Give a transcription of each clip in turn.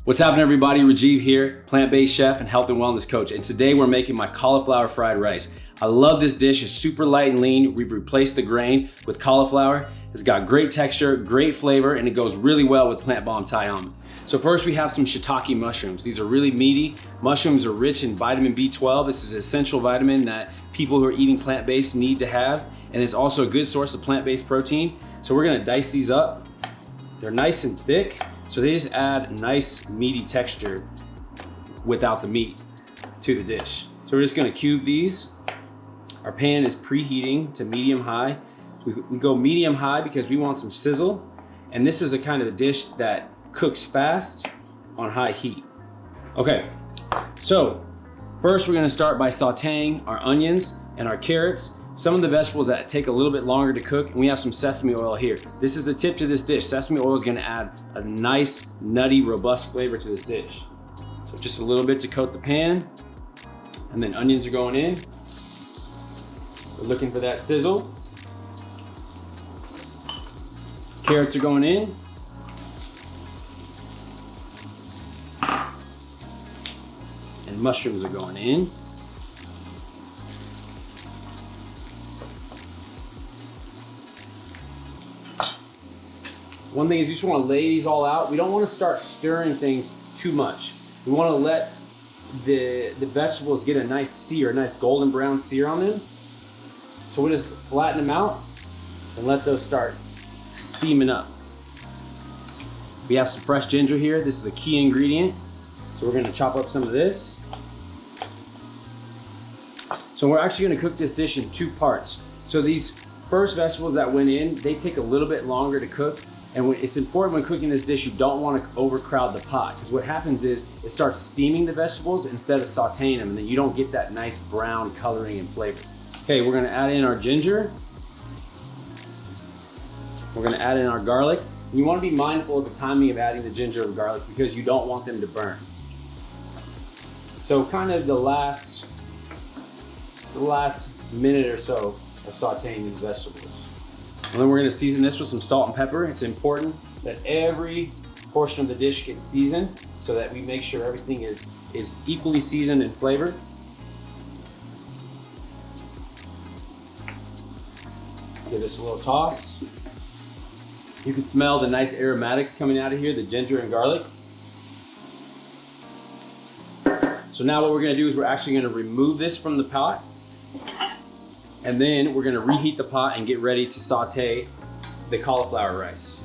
What's happening, everybody? Rajiv here, plant-based chef and health and wellness coach. And today we're making my cauliflower fried rice. I love this dish. It's super light and lean. We've replaced the grain with cauliflower. It's got great texture, great flavor, and it goes really well with Plantbomb Thai almond. So first we have some shiitake mushrooms. These are really meaty. Mushrooms are rich in vitamin B12. This is an essential vitamin that people who are eating plant-based need to have. And it's also a good source of plant-based protein. So we're gonna dice these up. They're nice and thick. So they just add nice meaty texture without the meat to the dish. So we're just gonna cube these. Our pan is preheating to medium high. We go medium high because we want some sizzle. And this is a kind of a dish that cooks fast on high heat. Okay, so first we're gonna start by sauteing our onions and our carrots. Some of the vegetables that take a little bit longer to cook, and we have some sesame oil here. This is a tip to this dish. Sesame oil is gonna add a nice, nutty, robust flavor to this dish. So just a little bit to coat the pan, and then onions are going in. We're looking for that sizzle. Carrots are going in. And mushrooms are going in. One thing is you just want to lay these all out. We don't want to start stirring things too much. We want to let the vegetables get a nice sear, a nice golden brown sear on them. So we just flatten them out and let those start steaming up. We have some fresh ginger here. This is a key ingredient. So we're going to chop up some of this. So we're actually going to cook this dish in two parts. So these first vegetables that went in, they take a little bit longer to cook. And it's important when cooking this dish, you don't want to overcrowd the pot, because what happens is it starts steaming the vegetables instead of sauteing them, and then you don't get that nice brown coloring and flavor. Okay, we're going to add in our ginger. We're going to add in our garlic. You want to be mindful of the timing of adding the ginger and garlic because you don't want them to burn. So kind of the last minute or so of sauteing these vegetables. And then we're gonna season this with some salt and pepper. It's important that every portion of the dish gets seasoned so that we make sure everything is equally seasoned and flavored. Give this a little toss. You can smell the nice aromatics coming out of here, the ginger and garlic. So now what we're gonna do is we're actually gonna remove this from the pot. And then we're gonna reheat the pot and get ready to saute the cauliflower rice.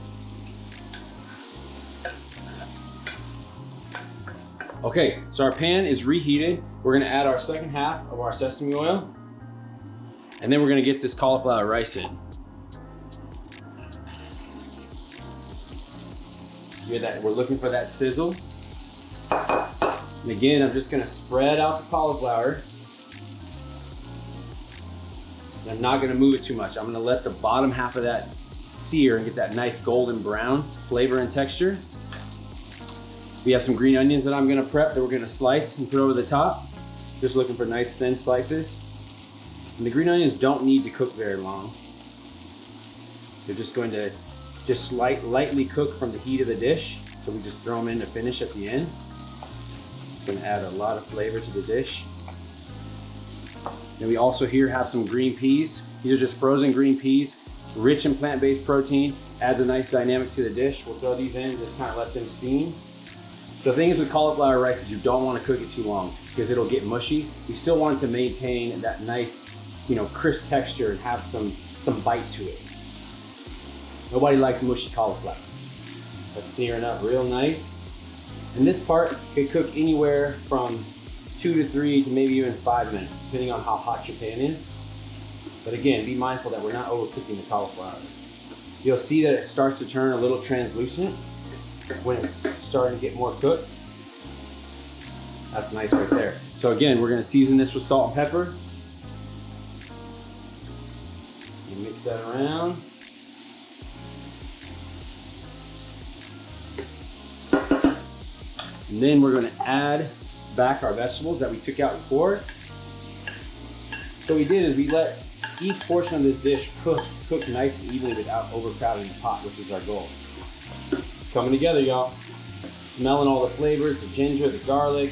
Okay, so our pan is reheated. We're gonna add our second half of our sesame oil. And then we're gonna get this cauliflower rice in. Hear that? We're looking for that sizzle. And again, I'm just gonna spread out the cauliflower. I'm not gonna move it too much. I'm gonna let the bottom half of that sear and get that nice golden brown flavor and texture. We have some green onions that I'm gonna prep that we're gonna slice and put over the top. Just looking for nice thin slices. And the green onions don't need to cook very long. They're just going to lightly cook from the heat of the dish. So we just throw them in to finish at the end. It's gonna add a lot of flavor to the dish. And we also here have some green peas. These are just frozen green peas, rich in plant-based protein, adds a nice dynamic to the dish. We'll throw these in and just kind of let them steam. So the thing is with cauliflower rice is you don't want to cook it too long because it'll get mushy. We still want to maintain that nice, crisp texture and have some bite to it. Nobody likes mushy cauliflower. That's searing up real nice. And this part could cook anywhere from 2 to 3 to maybe even 5 minutes, depending on how hot your pan is. But again, be mindful that we're not overcooking the cauliflower. You'll see that it starts to turn a little translucent when it's starting to get more cooked. That's nice right there. So again, we're gonna season this with salt and pepper. And mix that around. And then we're gonna add back our vegetables that we took out before. So what we did is we let each portion of this dish cook nice and evenly without overcrowding the pot, which is our goal. It's coming together, y'all. Smelling all the flavors, the ginger, the garlic.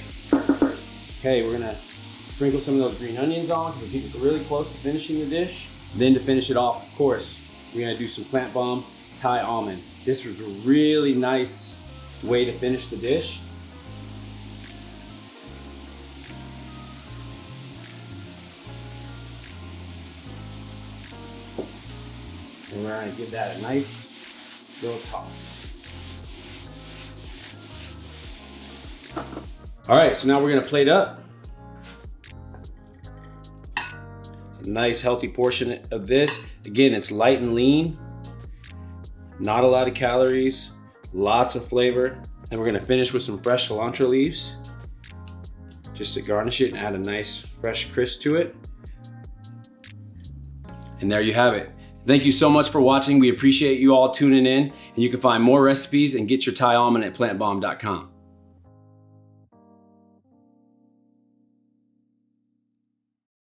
Okay, we're gonna sprinkle some of those green onions on because we're getting really close to finishing the dish. Then to finish it off, of course, we're gonna do some Plantbomb Thai almond. This was a really nice way to finish the dish. And we're gonna give that a nice little toss. All right, so now we're gonna plate up. A nice healthy portion of this. Again, it's light and lean. Not a lot of calories, lots of flavor. And we're gonna finish with some fresh cilantro leaves just to garnish it and add a nice fresh crisp to it. And there you have it. Thank you so much for watching. We appreciate you all tuning in, and you can find more recipes and get your Thai almond at plantbomb.com.